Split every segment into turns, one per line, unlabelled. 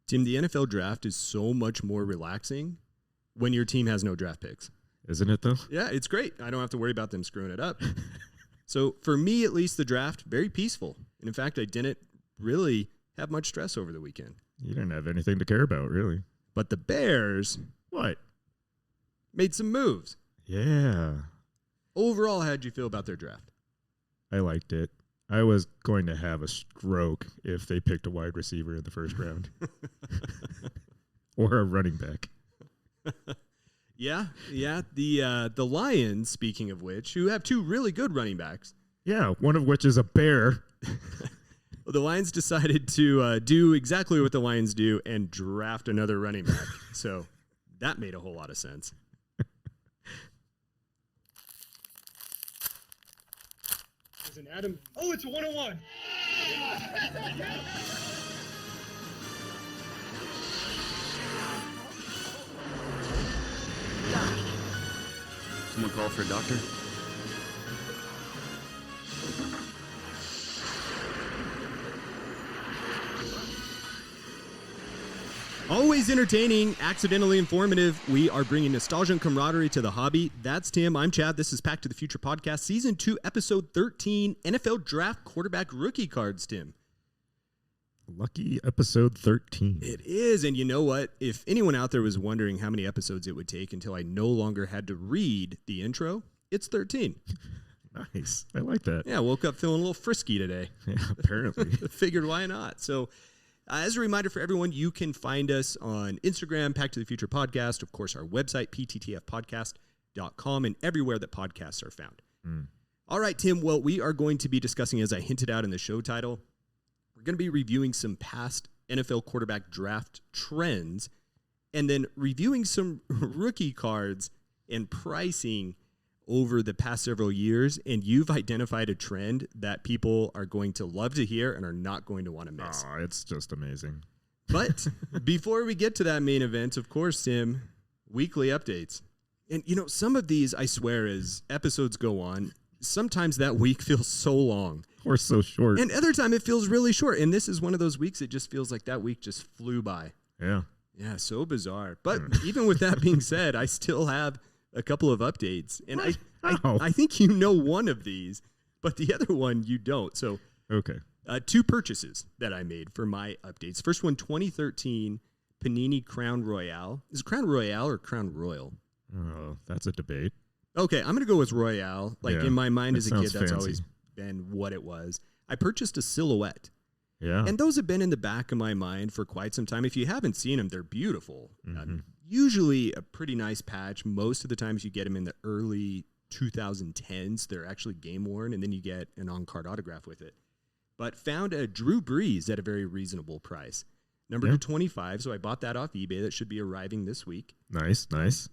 Tim, the NFL draft is so much more relaxing when your team has no draft picks.
Isn't it, though?
Yeah, it's great. I don't have to worry about them screwing it up. So for me, at least, the draft, very peaceful. And in fact, I didn't really have much stress over the weekend.
You didn't have anything to care about, really.
But the Bears
What?
made some moves.
Yeah.
Overall, how did you feel about their draft?
I liked it. I was going to have a stroke if they picked a wide receiver in the first round. Or a running back.
Yeah. The Lions, speaking of which, who have two really good running backs.
Yeah, one of which is a bear.
Well, the Lions decided to do exactly what the Lions do and draft another running back. So that made a whole lot of sense.
There's an Adam. Oh, it's a 101.
Someone call for a doctor?
Always entertaining, accidentally informative. We are bringing nostalgia and camaraderie to the hobby. That's Tim. I'm Chad. This is Pack to the Future Podcast, Season 2, Episode 13, NFL Draft Quarterback Rookie Cards, Tim.
Lucky episode 13.
It is, and you know what? If anyone out there was wondering how many episodes it would take until I no longer had to read the intro, it's 13.
Nice. I like that.
Yeah, woke up feeling a little frisky today.
Yeah, apparently.
Figured why not? So as a reminder for everyone, you can find us on Instagram, Pack to the Future Podcast, of course, our website, pttfpodcast.com, and everywhere that podcasts are found. All right, Tim, well, we are going to be discussing, as I hinted out in the show title, we're going to be reviewing some past NFL quarterback draft trends and then reviewing some rookie cards and pricing over the past several years. And you've identified a trend that people are going to love to hear and are not going to want to miss.
Oh, it's just amazing.
But before we get to that main event, of course, Tim, weekly updates. And, you know, some of these, I swear, as episodes go on, sometimes that week feels so long.
Or so short.
And other time it feels really short. And this is one of those weeks it just feels like that week just flew by.
Yeah.
Yeah, so bizarre. But even with that being said, I still have a couple of updates. And I think you know one of these, but the other one you don't. So
okay.
Two purchases that I made for my updates. First one, 2013 Panini Crown Royale. Is it Crown Royale or Crown Royal?
Oh, that's a debate.
Okay, I'm going to go with Royale. Like in my mind as a kid, that's
fancy.
always been what it was. I purchased a silhouette.
Yeah.
And those have been in the back of my mind for quite some time. If you haven't seen them, they're beautiful. Usually a pretty nice patch. Most of the times you get them in the early 2010s. They're actually game worn, and then you get an on-card autograph with it. But found a Drew Brees at a very reasonable price. Number 225, so I bought that off eBay. That should be arriving this week.
Nice.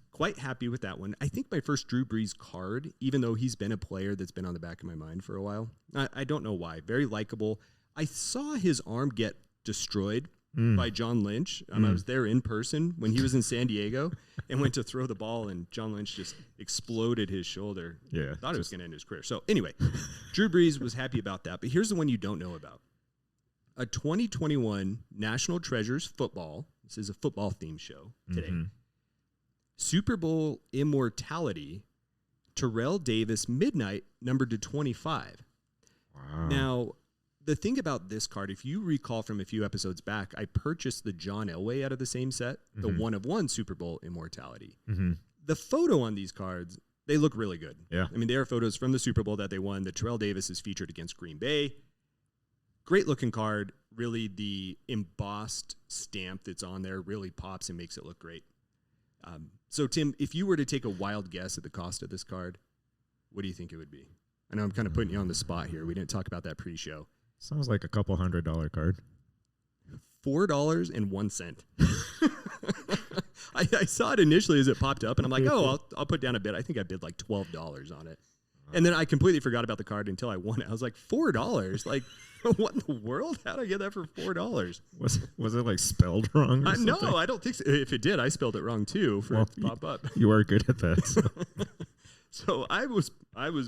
Quite happy with that one. I think my first Drew Brees card, even though he's been a player that's been on the back of my mind for a while. I don't know why. Very likable. I saw his arm get destroyed by John Lynch. I was there in person when he was in San Diego and went to throw the ball, and John Lynch just exploded his shoulder.
Yeah.
Thought it was going to end his career. So anyway, Drew Brees was happy about that. But here's the one you don't know about. A 2021 National Treasures football. This is a football theme show today. Super Bowl Immortality, Terrell Davis Midnight, numbered to 25.
Wow.
Now, the thing about this card, if you recall from a few episodes back, I purchased the John Elway out of the same set, the 1-of-1 Super Bowl Immortality. The photo on these cards, they look really good.
Yeah.
I mean, they are photos from the Super Bowl that they won. The Terrell Davis is featured against Green Bay. Great looking card. Really, the embossed stamp that's on there really pops and makes it look great. So, Tim, if you were to take a wild guess at the cost of this card, what do you think it would be? I know I'm kind of putting you on the spot here. We didn't talk about that pre-show.
Sounds like a couple $100 card.
$4.01. I saw it initially as it popped up, and I'm like, I'll put down a bid. I think I bid like $12 on it. And then I completely forgot about the card until I won it. I was like, $4? Like, what in the world? How did I get that for $4?
Was it like spelled wrong or something?
No, I don't think so. If it did, I spelled it wrong too for it to pop up.
You are good at that. So.
So I was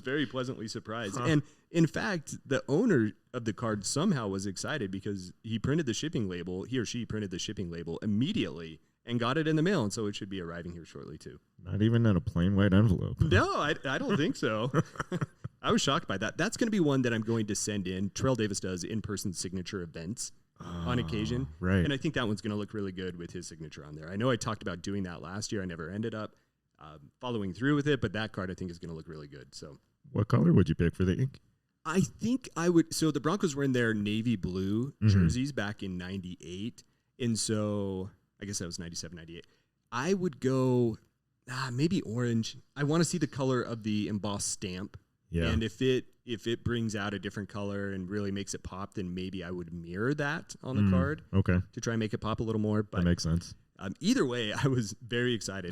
very pleasantly surprised. And in fact, the owner of the card somehow was excited because he or she printed the shipping label immediately and got it in the mail. And so it should be arriving here shortly too.
Not even in a plain white envelope.
No, I don't think so. I was shocked by that. That's going to be one that I'm going to send in. Terrell Davis does in-person signature events on occasion.
Right.
And I think that one's going to look really good with his signature on there. I know I talked about doing that last year. I never ended up following through with it, but that card I think is going to look really good. So,
what color would you pick for the ink?
I think I would. So the Broncos were in their navy blue jerseys back in '98, and so I guess that was '97, '98. I would go maybe orange. I want to see the color of the embossed stamp.
Yeah.
And if it brings out a different color and really makes it pop, then maybe I would mirror that on the card.
Okay.
To try and make it pop a little more. But
that makes sense.
Either way, I was very excited.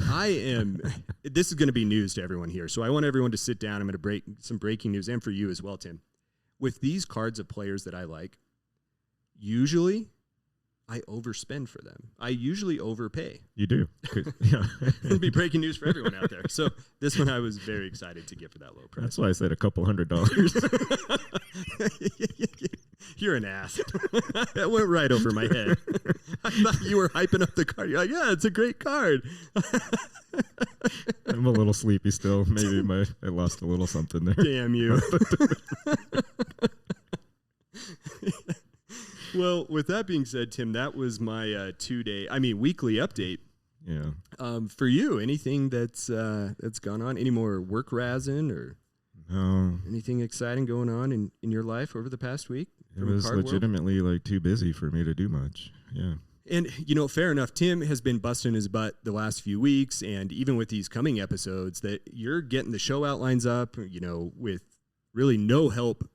This is going to be news to everyone here. So I want everyone to sit down. I'm going to break some breaking news, and for you as well, Tim. With these cards of players that I like, usually I overspend for them. I usually overpay.
You do. Yeah.
It'll be breaking news for everyone out there. So this one I was very excited to get for that low price.
That's why I said a couple $100.
You're an ass. That went right over my head. I thought you were hyping up the card. You're like, yeah, it's a great card.
I'm a little sleepy still. Maybe I lost a little something there.
Damn you. Well, with that being said, Tim, that was my weekly update.
Yeah.
For you, anything that's gone on? Any more work razzing or anything exciting going on in your life over the past week?
It was legitimately too busy for me to do much. Yeah.
And, fair enough. Tim has been busting his butt the last few weeks, and even with these coming episodes, that you're getting the show outlines up, with really no help.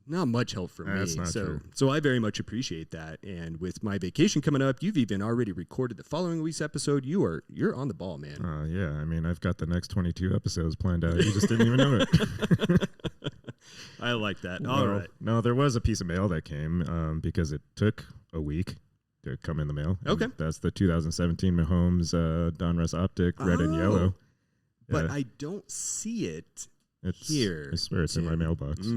Not much help from me.
That's not true.
So I very much appreciate that. And with my vacation coming up, you've even already recorded the following week's episode. You're on the ball, man.
Yeah. I mean, I've got the next 22 episodes planned out. You just didn't even know it.
I like that.
Well,
all right.
No, there was a piece of mail that came because it took a week to come in the mail.
Okay.
That's the 2017 Mahomes Donruss Optic red and yellow.
But I don't see it.
It's
here.
I swear it's in my mailbox. It's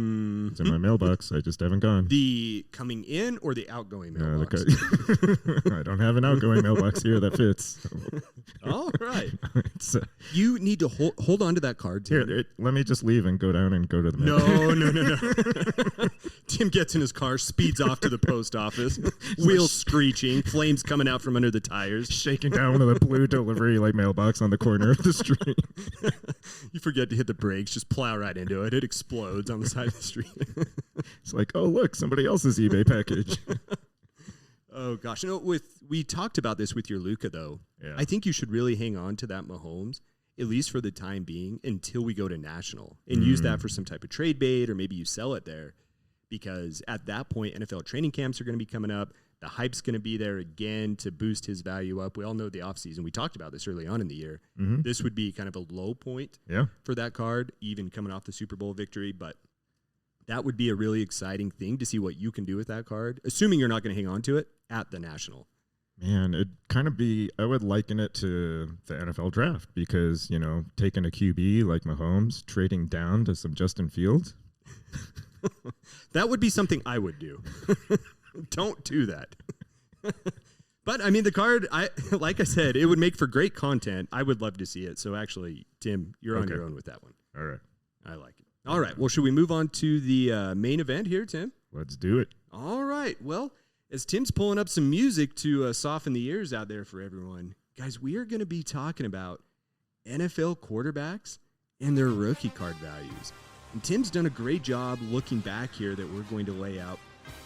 in my mailbox. I just haven't gone.
The coming in or the outgoing mailbox?
I don't have an outgoing mailbox here that fits.
All right. You need to hold on to that card, Tim.
Here, let me just leave and go down and go to the mailbox.
No. Tim gets in his car, speeds off to the post office, wheels screeching, flames coming out from under the tires.
Shaking down one of the blue delivery mailbox on the corner of the street.
You forget to hit the brakes, just plow right into it. It explodes on the side of the street.
It's like, oh, look, somebody else's eBay package.
Oh, gosh. We talked about this with your Luka, though.
Yeah.
I think you should really hang on to that Mahomes, at least for the time being, until we go to national and use that for some type of trade bait, or maybe you sell it there, because at that point, NFL training camps are going to be coming up. The hype's going to be there again to boost his value up. We all know the offseason. We talked about this early on in the year.
Mm-hmm.
This would be kind of a low point for that card, even coming off the Super Bowl victory. But that would be a really exciting thing to see what you can do with that card, assuming you're not going to hang on to it at the national.
Man, it'd kind of be, I would liken it to the NFL draft because, taking a QB like Mahomes, trading down to some Justin Fields.
That would be something I would do. Don't do that. But I mean, the card, like I said, it would make for great content. I would love to see it. So actually, Tim, you're on your own with that one.
All right.
I like it. All right. Well, should we move on to the main event here, Tim?
Let's do it.
All right. Well, as Tim's pulling up some music to soften the ears out there for everyone, guys, we are going to be talking about NFL quarterbacks and their rookie card values. And Tim's done a great job looking back here that we're going to lay out.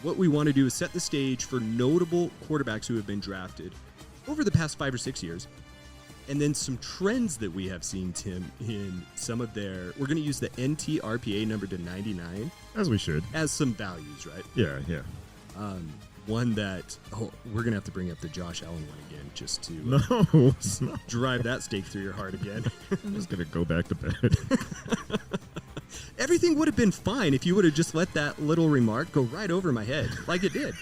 What we want to do is set the stage for notable quarterbacks who have been drafted over the past 5 or 6 years. And then some trends that we have seen, Tim, in some of their... We're going to use the NTRPA number to 99.
As we should.
As some values, right?
Yeah.
One that... we're going to have to bring up the Josh Allen one again just to drive that stake through your heart again.
I'm just going to go back to bed.
Everything would have been fine if you would have just let that little remark go right over my head like it did.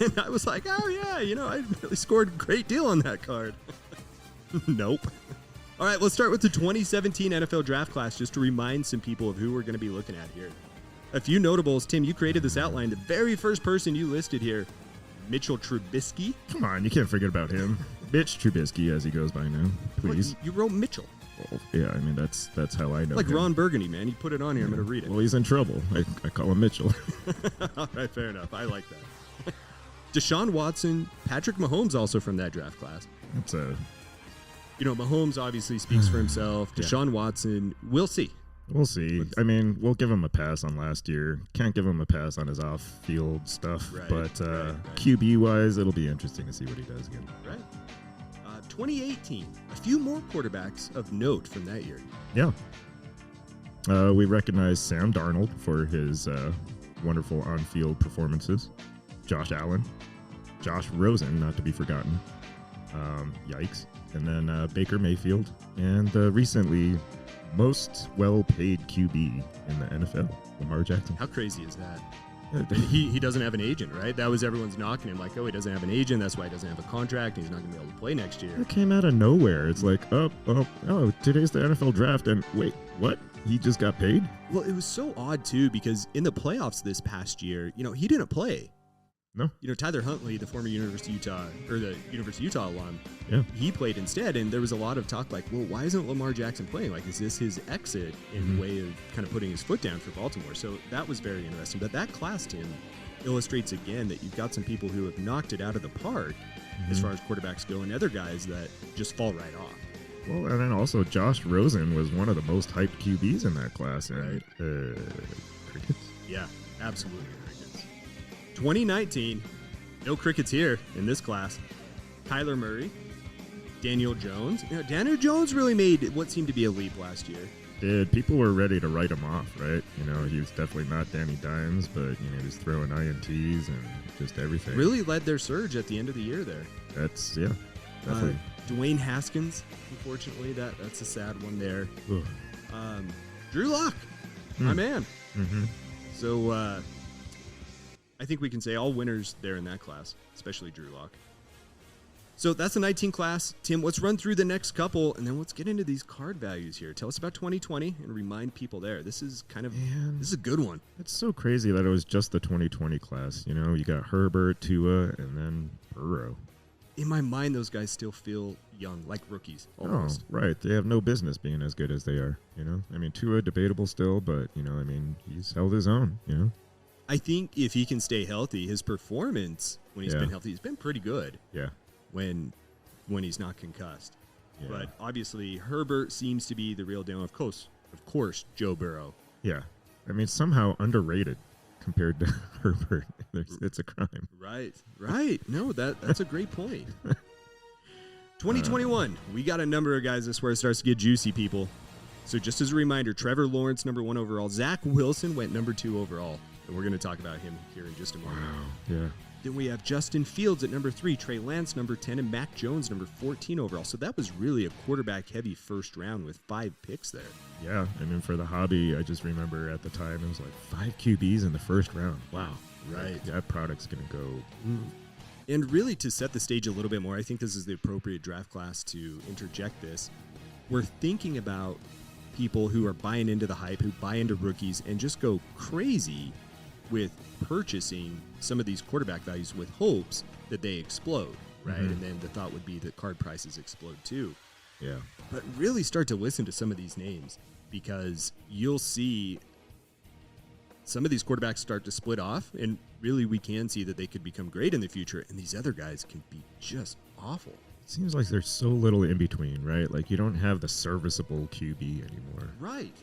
And I was like, oh, yeah, I really scored a great deal on that card. Nope. All right, let's start with the 2017 NFL Draft class just to remind some people of who we're going to be looking at here. A few notables. Tim, you created this outline. The very first person you listed here, Mitchell Trubisky.
Come on, you can't forget about him. Mitch Trubisky, as he goes by now. Please.
What, you wrote Mitchell.
Well, yeah, I mean, that's how I know
Like
him.
Ron Burgundy, man. You put it on here. I'm going to read it.
Well, he's in trouble. I call him Mitchell.
All right, fair enough. I like that. Deshaun Watson, Patrick Mahomes also from that draft class.
That's a...
You know, Mahomes obviously speaks for himself.
Yeah.
Deshaun Watson, we'll see.
We'll see. I mean, we'll give him a pass on last year. Can't give him a pass on his off-field stuff.
Right,
But
right.
QB-wise, it'll be interesting to see what he does again.
Right. 2018, a few more quarterbacks of note from that year.
Yeah. We recognize Sam Darnold for his wonderful on-field performances. Josh Allen. Josh Rosen, not to be forgotten. Yikes. And then Baker Mayfield. And recently, most well-paid QB in the NFL, Lamar Jackson.
How crazy is that? And he doesn't have an agent, right? That was everyone's knocking him like, oh, he doesn't have an agent. That's why he doesn't have a contract. And he's not going to be able to play next year.
It came out of nowhere. It's like, oh, today's the NFL draft. And wait, what? He just got paid?
Well, it was so odd, too, because in the playoffs this past year, you know, he didn't play.
No.
You know, Tyler Huntley, the former University of Utah alum,
Yeah.
he played instead. And there was a lot of talk like, well, why isn't Lamar Jackson playing? Like, is this his exit in way of kind of putting his foot down for Baltimore? So that was very interesting. But that class, Tim, illustrates again that you've got some people who have knocked it out of the park as far as quarterbacks go and other guys that just fall right off.
Well, and then also Josh Rosen was one of the most hyped QBs in that class. And, crickets?
Yeah, absolutely crickets. 2019, no crickets here in this class. Kyler Murray, Daniel Jones. You know, Daniel Jones really made what seemed to be a leap last year.
People were ready to write him off, right? You know, he was definitely not Danny Dimes, but, you know, he was throwing INTs and just everything.
Really led their surge at the end of the year there.
That's, yeah, definitely.
Dwayne Haskins, unfortunately, that's a sad one there.
Ugh.
Drew Lock, my man.
Mm-hmm.
So I think we can say all winners there in that class, especially Drew Lock. So that's the 19 class. Tim, let's run through the next couple, and then let's get into these card values here. Tell us about 2020 and remind people there. This is this is a good one.
It's so crazy that it was just the 2020 class. You know, you got Herbert, Tua, and then Burrow.
In my mind, those guys still feel young, like rookies almost.
Oh, right. They have no business being as good as they are, you know? I mean, Tua, debatable still, but, you know, I mean, he's held his own, you know?
I think if he can stay healthy, his performance when he's been healthy has been pretty good.
Yeah.
When he's not concussed.
Yeah.
But obviously, Herbert seems to be the real deal. Of course, Joe Burrow.
Yeah. I mean, somehow underrated compared to Herbert. It's a crime.
Right. No, that's a great point. 2021, we got a number of guys. This is where it starts to get juicy, people. So just as a reminder, Trevor Lawrence, number 1 overall. Zach Wilson went number 2 overall. And we're going to talk about him here in just a moment.
Wow. Yeah.
Then we have Justin Fields at number 3, Trey Lance number 10, and Mac Jones number 14 overall. So that was really a quarterback-heavy first round with 5 picks there.
Yeah. I mean, for the hobby, I just remember at the time it was like 5 QBs in the first round. Wow.
Right.
Like, that product's going to go.
And really, to set the stage a little bit more, I think this is the appropriate draft class to interject this. We're thinking about people who are buying into the hype, who buy into rookies, and just go crazy with purchasing some of these quarterback values with hopes that they explode, right? And then the thought would be that card prices explode too.
Yeah.
But really start to listen to some of these names because you'll see some of these quarterbacks start to split off, and really we can see that they could become great in the future, and these other guys can be just awful.
It seems like there's so little in between, right? Like you don't have the serviceable QB anymore.
Right.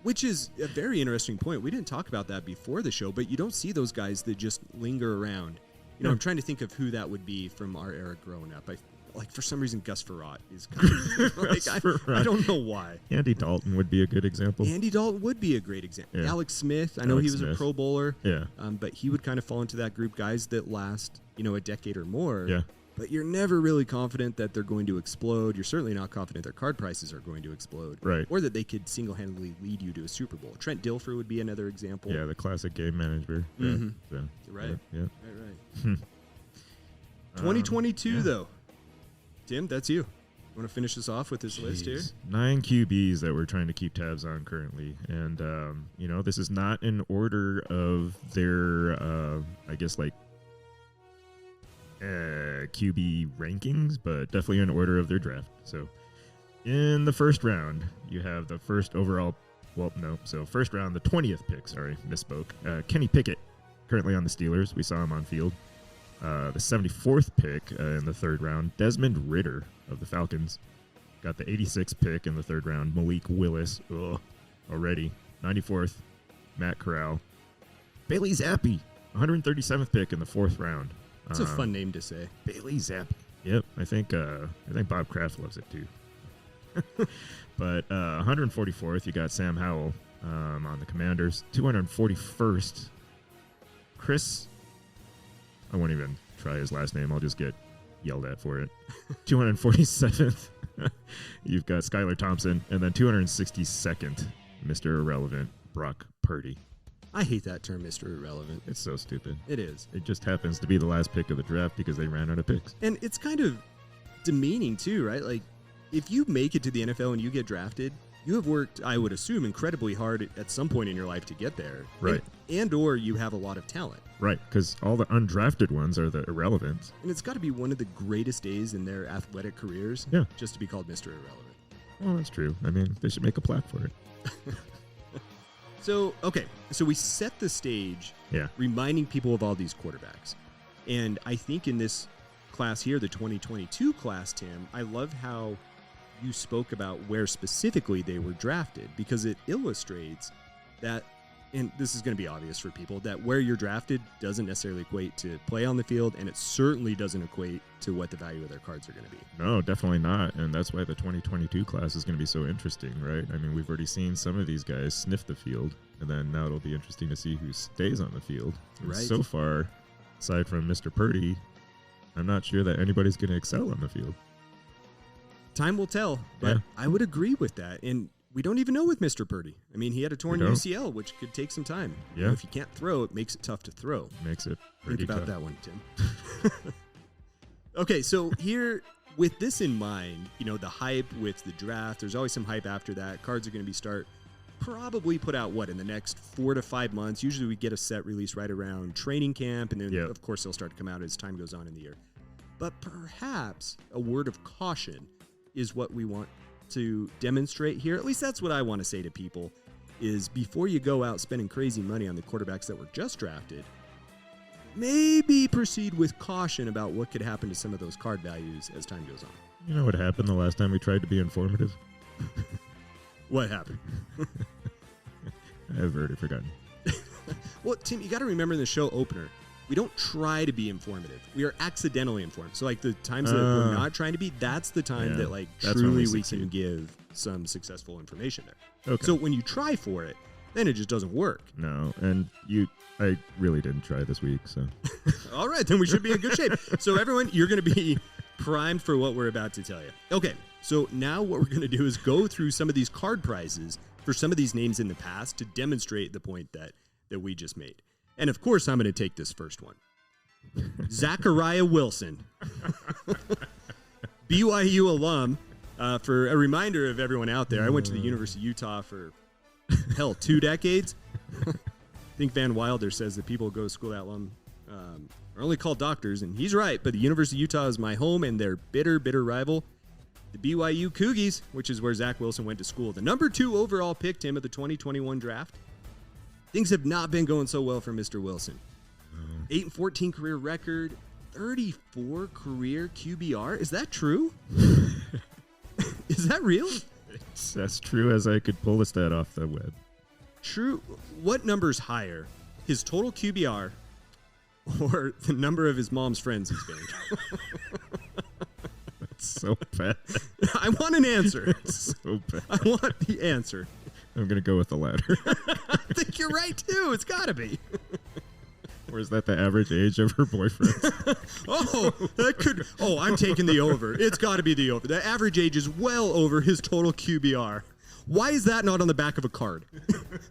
Which is a very interesting point. We didn't talk about that before the show, but you don't see those guys that just linger around. You know, I'm trying to think of who that would be from our era growing up. Like for some reason, Gus Frerotte is kind of like, I don't know why.
Andy Dalton would be a good example.
Andy Dalton would be a great example.
Yeah.
Alex Smith, I know he was a Pro Bowler.
Yeah.
But he would kind of fall into that group, guys that last, a decade or more.
Yeah.
But you're never really confident that they're going to explode. You're certainly not confident their card prices are going to explode.
Right.
Or that they could single-handedly lead you to a Super Bowl. Trent Dilfer would be another example.
Yeah, the classic game manager.
Mhm.
Yeah.
Right.
Yeah.
Right. 2022, though. Tim, that's you. Want to finish this off with this list here?
9 QBs that we're trying to keep tabs on currently. And, this is not in order of their, I guess, like, QB rankings, but definitely in order of their draft. So in the first round, you have the first overall. Well, no. So first round, the 20th pick. Sorry, misspoke. Kenny Pickett, currently on the Steelers. We saw him on field. The 74th pick in the third round, Desmond Ridder of the Falcons. Got the 86th pick in the third round, Malik Willis. Already. 94th, Matt Corral. Bailey Zappi, 137th pick in the fourth round.
It's a fun name to say.
Bailey Zappi. Yep, I think Bob Kraft loves it too. But 144th, you got Sam Howell on the Commanders. 241st, Chris. I won't even try his last name. I'll just get yelled at for it. 247th, you've got Skylar Thompson. And then 262nd, Mr. Irrelevant, Brock Purdy.
I hate that term, Mr. Irrelevant.
It's so stupid.
It is.
It just happens to be the last pick of the draft because they ran out of picks.
And it's kind of demeaning, too, right? Like, if you make it to the NFL and you get drafted, you have worked, I would assume, incredibly hard at some point in your life to get there.
Right.
And or you have a lot of talent.
Right, because all the undrafted ones are the irrelevant.
And it's got to be one of the greatest days in their athletic careers just to be called Mr. Irrelevant.
Well, that's true. I mean, they should make a plaque for it.
So we set the stage reminding people of all these quarterbacks. And I think in this class here, the 2022 class, Tim, I love how you spoke about where specifically they were drafted, because it illustrates that, and this is going to be obvious for people, that where you're drafted doesn't necessarily equate to play on the field, and it certainly doesn't equate to what the value of their cards are going to be.
No, definitely not. And that's why the 2022 class is going to be so interesting, right? I mean, we've already seen some of these guys sniff the field, and then now it'll be interesting to see who stays on the field. And
right.
So far, aside from Mr. Purdy, I'm not sure that anybody's going to excel on the field.
Time will tell, but I would agree with that. And we don't even know with Mr. Purdy. I mean, he had a torn UCL, which could take some time.
Yeah.
You know, if you can't throw, it makes it tough to throw.
Makes it pretty
Think about
tough.
that one, Tim. Okay, so here, with this in mind, you know, the hype with the draft, there's always some hype after that. Cards are going to be probably put out, in the next 4 to 5 months. Usually we get a set release right around training camp, and then, of course, they'll start to come out as time goes on in the year. But perhaps a word of caution is what we want to demonstrate here. At least that's what I want to say to people, is before you go out spending crazy money on the quarterbacks that were just drafted, maybe proceed with caution about what could happen to some of those card values as time goes on.
You know what happened the last time we tried to be informative?
What happened?
I've already forgotten.
Well, Tim, you got to remember in the show opener, we don't try to be informative. We are accidentally informed. So, like, the times that we're not trying to be, that's the time that, like, truly we can give some successful information there.
Okay.
So when you try for it, then it just doesn't work.
No, and I really didn't try this week, so.
All right, then we should be in good shape. So, everyone, you're going to be primed for what we're about to tell you. Okay, so now what we're going to do is go through some of these card prizes for some of these names in the past to demonstrate the point that we just made. And, of course, I'm going to take this first one. Zachariah Wilson. BYU alum. For a reminder of everyone out there, I went to the University of Utah for, 2 decades. I think Van Wilder says that people who go to school at alum are only called doctors, and he's right, but the University of Utah is my home, and their bitter, bitter rival, the BYU Cougies, which is where Zach Wilson went to school. The number 2 overall pick, Tim, of the 2021 draft. Things have not been going so well for Mr. Wilson. 8-14 career record, 34 career QBR. Is that true? Is that real?
It's as true as I could pull a stat off the web.
True. What number's higher? His total QBR or the number of his mom's friends he's banged?
That's so bad.
I want an answer.
It's so bad.
I want the answer.
I'm going to go with the latter.
I think you're right, too. It's got to be.
Or is that the average age of her boyfriends?
I'm taking the over. It's got to be the over. The average age is well over his total QBR. Why is that not on the back of a card?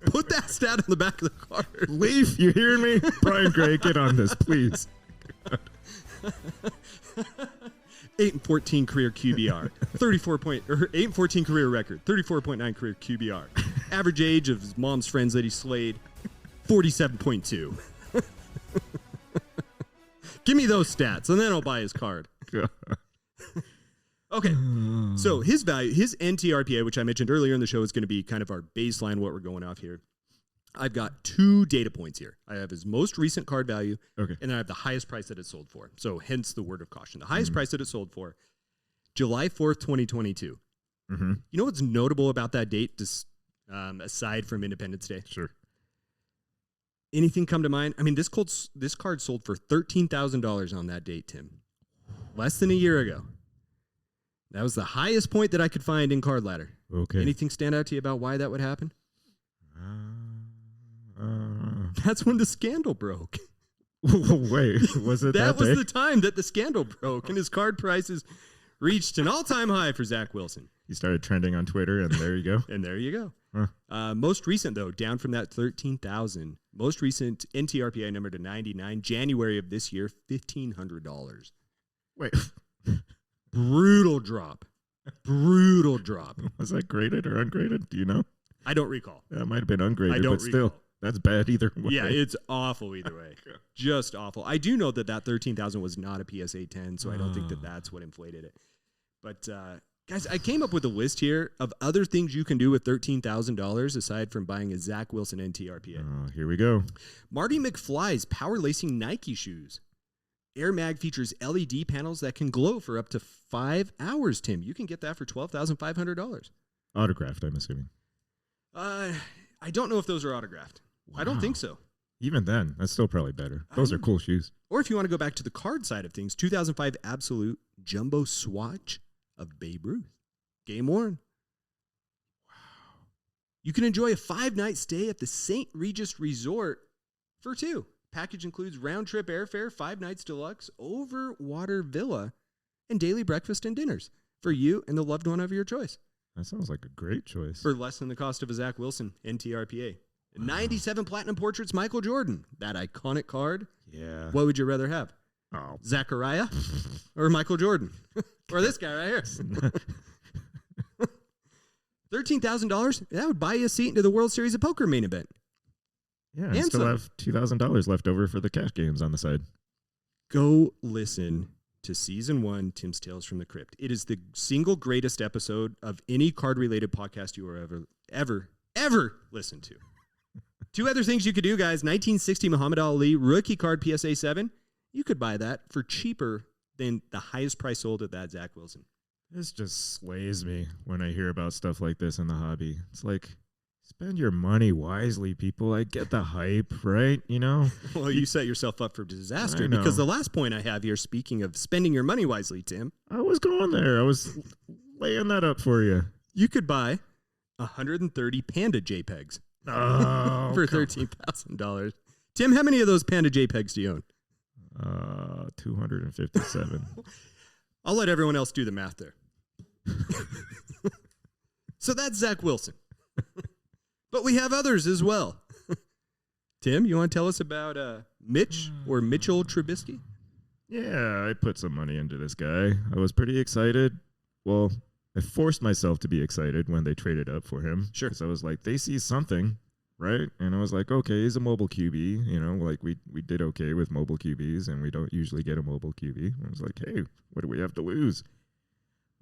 Put that stat on the back of the card.
Leaf, you hear me? Brian Gray, get on this, please.
8 and 14 career QBR, 8 and 14 career record, 34.9 career QBR. Average age of his mom's friends that he slayed, 47.2. Give me those stats, and then I'll buy his card. Okay, so his value, his NTRPA, which I mentioned earlier in the show, is going to be kind of our baseline, what we're going off here. I've got 2 data points here. I have his most recent card value,
Okay.
and then I have the highest price that it sold for. So hence the word of caution. The highest price that it sold for, July 4th, 2022.
Mm-hmm.
You know what's notable about that date, just, aside from Independence Day?
Sure.
Anything come to mind? I mean, this card sold for $13,000 on that date, Tim. Less than a year ago. That was the highest point that I could find in Card Ladder.
Okay.
Anything stand out to you about why that would happen? That's when the scandal broke.
Wait, was it
That
that
was
day?
the time that the scandal broke, and his card prices reached an all-time high for Zach Wilson.
He started trending on Twitter, and there you go.
And there you go.
Huh.
Most recent, though, down from that 13,000. Most recent NTRPA number to 99. January of this year, $1,500.
Wait,
Brutal drop. Brutal drop.
was that graded or ungraded? Do you know?
I don't recall.
That might have been ungraded,
I don't
but still,
recall.
that's bad either way.
Yeah, it's awful either way. Just awful. I do know that 13,000 was not a PSA 10, so I don't think that that's what inflated it. But, guys, I came up with a list here of other things you can do with $13,000 aside from buying a Zach Wilson NTRPA.
Oh, here we go.
Marty McFly's power lacing Nike shoes. Air Mag features LED panels that can glow for up to 5 hours, Tim. You can get that for $12,500.
Autographed, I'm assuming.
I don't know if those are autographed. I don't think so.
Even then, that's still probably better. Those are cool shoes.
Or if you want to go back to the card side of things, 2005 Absolute Jumbo Swatch of Babe Ruth. Game worn. Wow. You can enjoy a 5-night stay at the St. Regis Resort for 2. Package includes round-trip airfare, 5 nights deluxe, over-water villa, and daily breakfast and dinners for you and the loved one of your choice.
That sounds like a great choice.
For less than the cost of a Zach Wilson NTRPA. 97 Platinum Portraits Michael Jordan. That iconic card.
Yeah.
What would you rather have?
Oh.
Zachariah or Michael Jordan? Or this guy right here. $13,000? That would buy you a seat into the World Series of Poker main event.
Yeah,
And
and still
some.
have $2,000 left over for the cash games on the side.
Go listen to Season 1, Tim's Tales from the Crypt. It is the single greatest episode of any card-related podcast you are ever listened to. 2 other things you could do, guys. 1960 Muhammad Ali rookie card PSA 7. You could buy that for cheaper than the highest price sold at that Zach Wilson.
This just slays me when I hear about stuff like this in the hobby. It's like, spend your money wisely, people. I get the hype, right? You know?
Well, you set yourself up for disaster
I know.
because the last point I have here, speaking of spending your money wisely, Tim,
I was going there. I was laying that up for you.
you could buy 130 Panda JPEGs
Oh,
for $13,000. Tim, how many of those Panda JPEGs do you own?
257.
I'll let everyone else do the math there. So that's Zach Wilson. But we have others as well. Tim, you want to tell us about Mitch or Mitchell Trubisky?
Yeah, I put some money into this guy. I was pretty excited. Well, I forced myself to be excited when they traded up for him.
Sure.
Because I was like, they see something, right? And I was like, okay, he's a mobile QB. You know, like we did okay with mobile QBs, and we don't usually get a mobile QB. I was like, hey, what do we have to lose?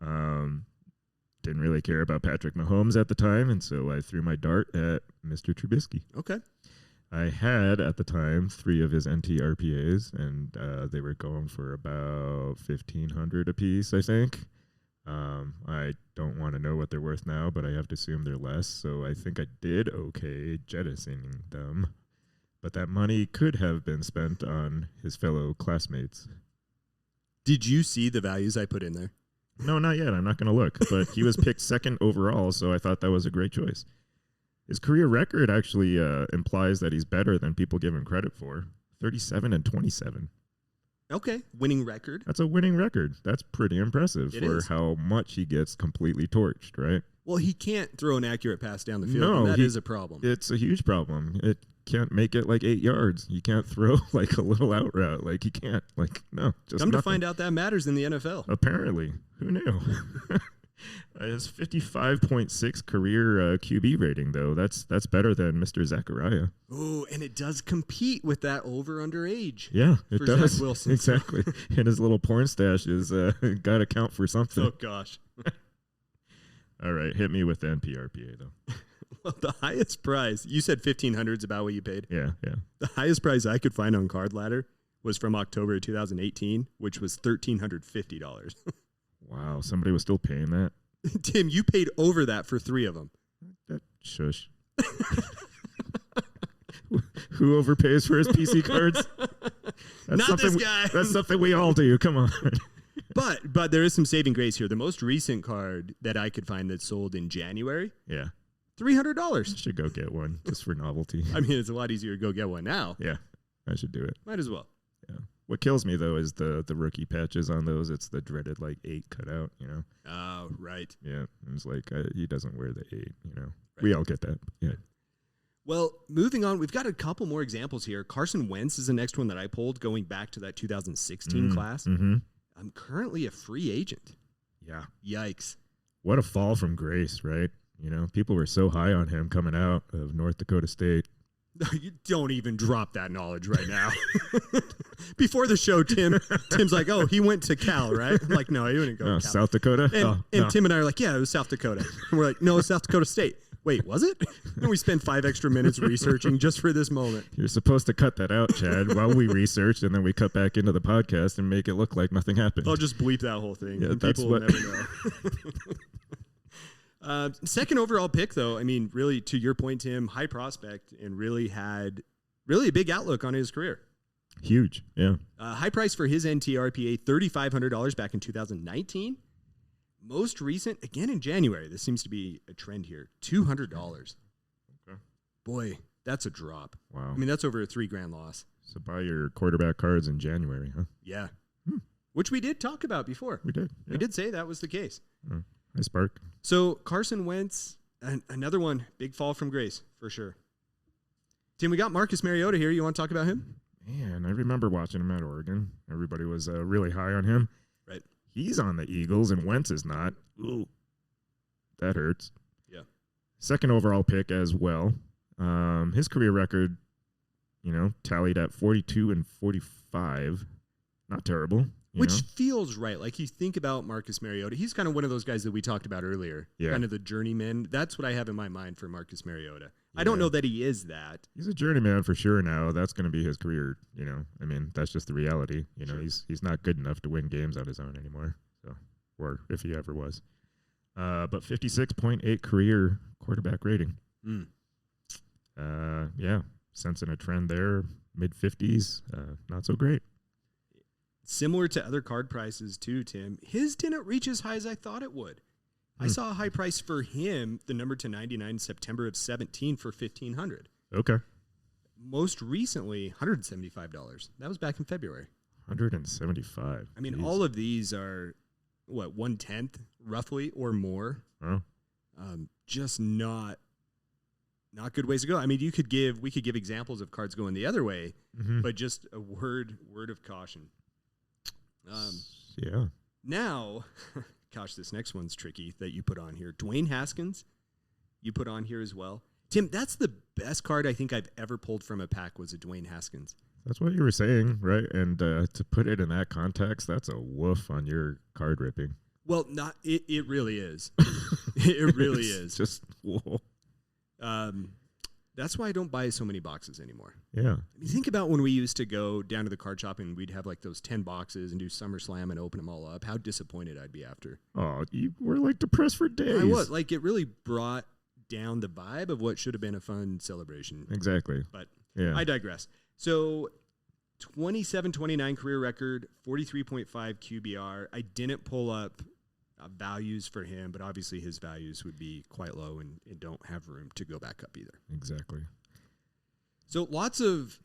Didn't really care about Patrick Mahomes at the time, and so I threw my dart at Mr. Trubisky.
Okay.
I had at the time 3 of his NTRPAs, and they were going for about $1,500 a piece, I think. I don't want to know what they're worth now, but I have to assume they're less. So I think I did okay jettisoning them, but that money could have been spent on his fellow classmates.
Did you see the values I put in there?
No, not yet. I'm not going to look, but he was picked 2nd overall, so I thought that was a great choice. His career record actually implies that he's better than people give him credit for. 37-27.
Okay. Winning record.
That's a winning record. That's pretty impressive
It
for
is.
how much he gets completely torched, right?
Well, he can't throw an accurate pass down the field.
No,
and that
he-
is a problem.
It's a huge problem. can't make it like 8 yards. You can't throw like a little out route. Like you can't. Like no. Just
Come to
nothing.
find out that matters in the NFL.
Apparently, who knew? His 55.6 career QB rating, though. That's better than Mr. Zachariah.
Oh, and it does compete with that over-under age.
Yeah, it
For
does.
Zach Wilson.
Exactly. And his little porn stash is got to count for something.
Oh, gosh.
All right, hit me with the NPRPA, though.
Well, the highest prize, you said 1,500 is about what you paid.
Yeah.
The highest prize I could find on Card Ladder was from October of 2018, which was $1,350.
Wow, somebody was still paying that?
Tim, you paid over that for 3 of them.
Shush. Who overpays for his PC cards? That's
Not this
something
guy.
That's something we all do. Come on.
But there is some saving grace here. The most recent card that I could find that sold in January,
Yeah.
$300.
Should go get one just for novelty.
I mean, it's a lot easier to go get one now.
Yeah, I should do it.
Might as well.
Yeah. What kills me though is the rookie patches on those. It's the dreaded like 8 cutout.
Oh, right.
Yeah. And it's like he doesn't wear the 8.
Right.
We all get that. Yeah.
Well, moving on, we've got a couple more examples here. Carson Wentz is the next one that I pulled, going back to that 2016 class.
Mm-hmm.
I'm currently a free agent.
Yeah.
Yikes.
What a fall from grace, right? People were so high on him coming out of North Dakota State.
You don't even drop that knowledge right now. Before the show, Tim's like, oh, he went to Cal, right? I'm like, no, he wouldn't go to Cal.
South Dakota?
And
no.
Tim and I are like, yeah, it was South Dakota. And we're like, no, it's South Dakota State. Wait, was it? And we spent 5 extra minutes researching just for this moment.
You're supposed to cut that out, Chad, while we research, and then we cut back into the podcast and make it look like nothing happened.
I'll just bleep that whole thing.
Yeah,
And
that's
people will
what-
never know. Second overall pick, though, I mean, really, to your point, Tim, high prospect and really had a big outlook on his career.
Huge, yeah.
High price for his NTRPA, $3,500 back in 2019. Most recent, again in January, this seems to be a trend here, $200.
Okay.
Boy, that's a drop.
Wow.
I mean, that's over a $3,000 loss.
So buy your quarterback cards in January, huh?
Yeah. Which we did talk about before.
We did.
We did say that was the case.
Hi, Spark.
So Carson Wentz, another one, big fall from grace for sure. Tim, we got Marcus Mariota here. You want to talk about him?
Man, I remember watching him at Oregon. Everybody was really high on him.
Right.
He's on the Eagles, and Wentz is not. Ooh, that hurts.
Yeah.
Second overall pick as well. His career record, tallied at 42 and 45. Not terrible.
Which feels right. Like you think about Marcus Mariota, he's kind of one of those guys that we talked about earlier.
Yeah.
Kind of the journeyman. That's what I have in my mind for Marcus Mariota. I don't know that he is that.
He's a journeyman for sure now. That's going to be his career, I mean, that's just the reality.
Sure.
He's not good enough to win games on his own anymore. So, or if he ever was. But 56.8 career quarterback rating. Yeah, sensing a trend there. Mid-50s, not so great.
Similar to other card prices too, Tim. His didn't reach as high as I thought it would. I saw a high price for him, the number to 99, September of 17 for $1,500.
Okay.
Most recently, $175. That was back in February.
175.
I mean,
Jeez.
all of these are, 1/10 roughly or more.
Oh.
Just not good ways to go. I mean, we could give examples of cards going the other way, but just a word of caution.
Yeah.
Now, gosh, this next one's tricky that you put on here. Dwayne Haskins, you put on here as well. Tim, that's the best card I think I've ever pulled from a pack was a Dwayne Haskins.
That's what you were saying, right? And to put it in that context, that's a woof on your card ripping.
Well, it really is. It really is.
Just, whoa.
That's why I don't buy so many boxes anymore.
Yeah.
I mean, think about when we used to go down to the card shop and we'd have like those 10 boxes and do SummerSlam and open them all up. How disappointed I'd be after.
Oh, you were like depressed for days.
I was. Like, it really brought down the vibe of what should have been a fun celebration.
Exactly.
But
yeah.
I digress. So 27-29 career record, 43.5 QBR. I didn't pull up values for him, but obviously his values would be quite low and don't have room to go back up either.
Exactly.
So lots of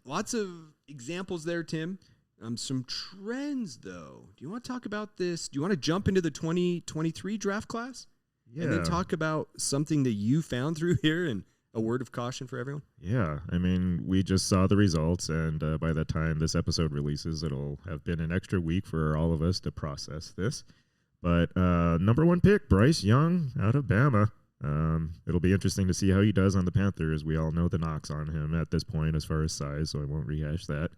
examples there, Tim. Some trends, though. Do you want to talk about this? Do you want to jump into the 2023 draft class?
Yeah.
And then talk about something that you found through here and a word of caution for everyone?
Yeah, I mean, we just saw the results, and by the time this episode releases, it'll have been an extra week for all of us to process this. But number 1 pick, Bryce Young out of Bama. It'll be interesting to see how he does on the Panthers. We all know the knocks on him at this point as far as size, so I won't rehash that.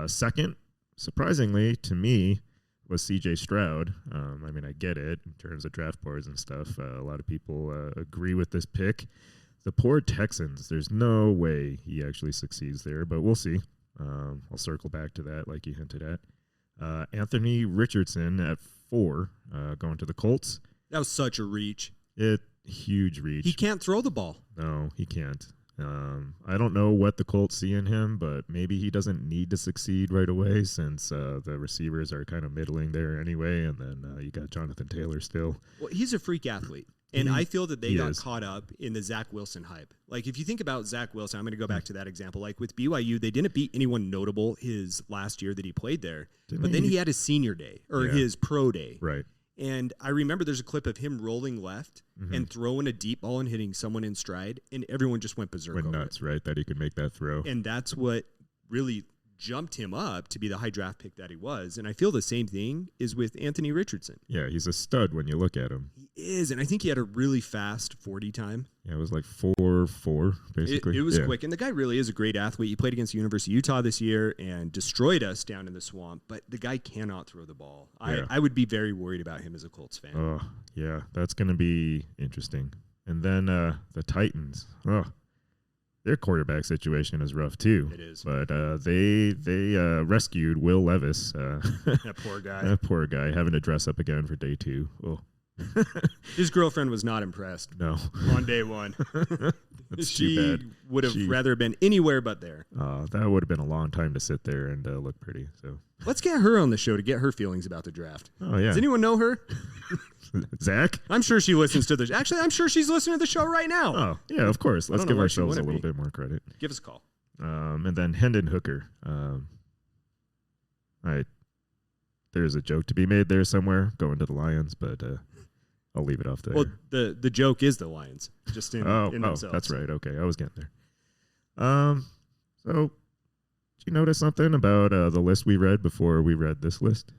Second, surprisingly to me, was C.J. Stroud. I mean, I get it in terms of draft boards and stuff. A lot of people agree with this pick. The poor Texans, there's no way he actually succeeds there, but we'll see. I'll circle back to that like you hinted at. Anthony Richardson at 4, going to the Colts.
That was such a reach.
Huge reach.
He can't throw the ball.
No, he can't. I don't know what the Colts see in him, but maybe he doesn't need to succeed right away since the receivers are kind of middling there anyway, and then you got Jonathan Taylor still.
Well, he's a freak athlete. And I feel that they got
is.
caught up in the Zach Wilson hype. Like, if you think about Zach Wilson, I'm going to go back to that example. Like, with BYU, they didn't beat anyone notable his last year that he played there. But then he had his senior day, or his pro day.
Right.
And I remember there's a clip of him rolling left and throwing a deep ball and hitting someone in stride, and everyone just went berserk
Went
over
nuts,
it.
right, that he could make that throw.
And that's what really jumped him up to be the high draft pick that he was. And I feel the same thing is with Anthony Richardson.
Yeah, he's a stud when you look at him.
He is, and I think he had a really fast 40 time.
Yeah, it was like 4.4, basically.
It was quick, and the guy really is a great athlete. He played against the University of Utah this year and destroyed us down in the swamp, but the guy cannot throw the ball.
Yeah.
I would be very worried about him as a Colts fan.
Oh, yeah, that's going to be interesting. And then the Titans. Oh, their quarterback situation is rough too.
It is.
But they rescued Will Levis.
That poor guy.
That poor guy having to dress up again for day 2. Oh.
His girlfriend was not impressed
No.
on day 1.
That's
She
too bad.
would have
She-
rather been anywhere but there.
That would have been a long time to sit there and look pretty. So.
Let's get her on the show to get her feelings about the draft.
Oh, yeah.
Does anyone know her?
Zach?
I'm sure she listens to the Actually, I'm sure she's listening to the show right now.
Oh, yeah, of course. Let's
don't know
give
why she
ourselves a
wouldn't
little
be.
bit more credit.
Give us a call.
And then Hendon Hooker. There's a joke to be made there somewhere going to the Lions, but I'll leave it off there.
Well, the joke is the Lions, just in themselves.
That's right. Okay, I was getting there. So did you notice something about the list we read before we read this list?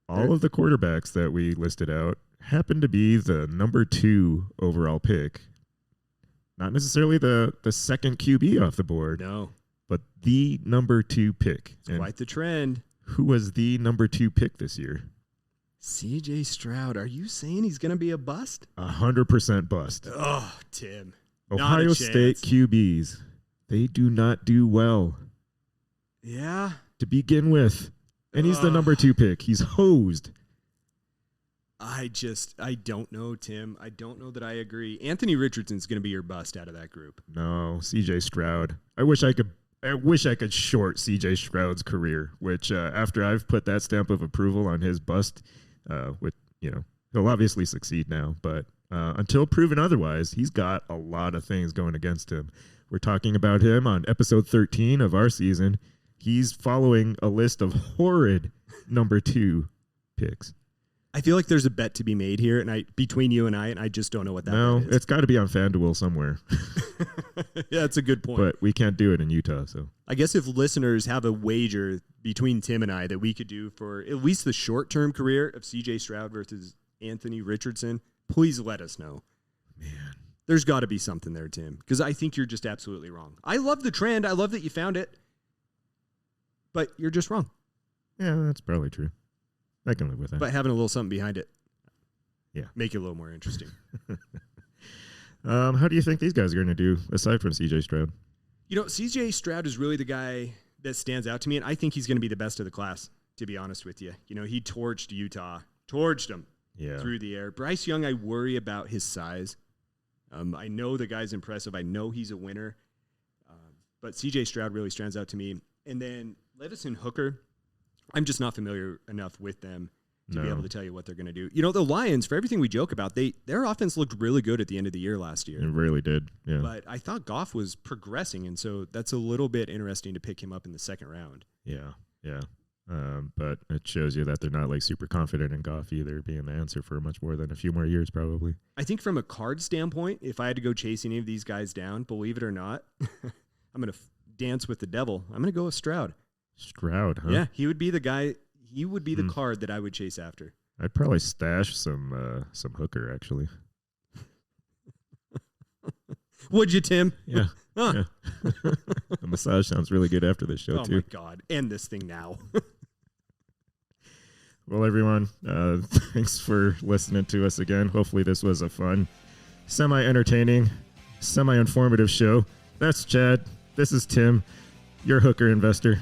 All of the quarterbacks that we listed out happen to be the number 2 overall pick. Not necessarily the second QB off the board,
No,
but the number 2 pick.
it's quite the trend.
Who was the number 2 pick this year?
C.J. Stroud, are you saying he's going to be a bust?
100% bust.
Oh, Tim.
Ohio State QBs, they do not do well
Yeah.
to begin with. And he's the number 2 pick. He's hosed.
I don't know, Tim. I don't know that I agree. Anthony Richardson's going to be your bust out of that group.
No, C.J. Stroud. I wish I could short C.J. Stroud's career, which after I've put that stamp of approval on his bust, he'll obviously succeed now. But until proven otherwise, he's got a lot of things going against him. We're talking about him on episode 13 of our season. He's following a list of horrid number 2 picks.
I feel like there's a bet to be made here, and between you and I just don't know what that
No,
bet is.
it's got to be on FanDuel somewhere,
Yeah, that's a good point.
but we can't do it in Utah. So
I guess if listeners have a wager between Tim and I that we could do for at least the short-term career of C.J. Stroud versus Anthony Richardson, please let us know.
man,
There's got to be something there, Tim, because I think you're just absolutely wrong. I love the trend. I love that you found it, but you're just wrong.
yeah, that's probably true. I can live with that.
But having a little something behind it,
Yeah.
make it a little more interesting.
How do you think these guys are going to do aside from C.J. Stroud?
You know, C.J. Stroud is really the guy that stands out to me, and I think he's going to be the best of the class, to be honest with you. You know, he torched Utah, torched them
Yeah,
through the air. Bryce Young, I worry about his size. I know the guy's impressive. I know he's a winner. But C.J. Stroud really stands out to me. And then Levis and Hooker, I'm just not familiar enough with them to be
No.
able to tell you what they're going to do. You know, the Lions, for everything we joke about, their offense looked really good at the end of the year last year.
it really did. Yeah,
But I thought Goff was progressing, and so that's a little bit interesting to pick him up in the second round.
yeah. But it shows you that they're not like super confident in Goff either being the answer for much more than a few more years, probably.
I think from a card standpoint, if I had to go chase any of these guys down, believe it or not, I'm going to dance with the devil. I'm going to go with Stroud.
Stroud, huh?
Yeah, he would be the guy. He would be the card that I would chase after.
I'd probably stash some hooker, actually.
Would you, Tim?
Yeah.
Huh.
Yeah. The massage sounds really good after this show,
Oh,
too.
my God. End this thing now.
Well, everyone, thanks for listening to us again. Hopefully this was a fun, semi-entertaining, semi-informative show. That's Chad. This is Tim, your hooker investor.